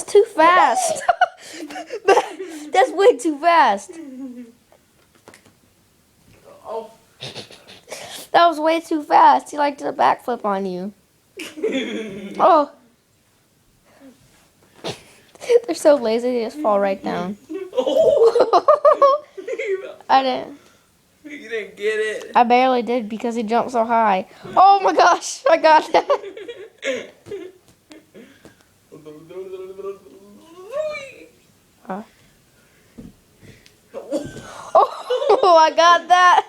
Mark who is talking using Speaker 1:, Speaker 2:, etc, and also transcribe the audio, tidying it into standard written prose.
Speaker 1: That's too fast. That's way too fast.
Speaker 2: Oh.
Speaker 1: That was way too fast. He like did a backflip on you. Oh. They're so lazy, they just fall right down. I didn't.
Speaker 2: You didn't get it.
Speaker 1: I barely did because he jumped so high. Oh my gosh, I got that. Oh, I got that.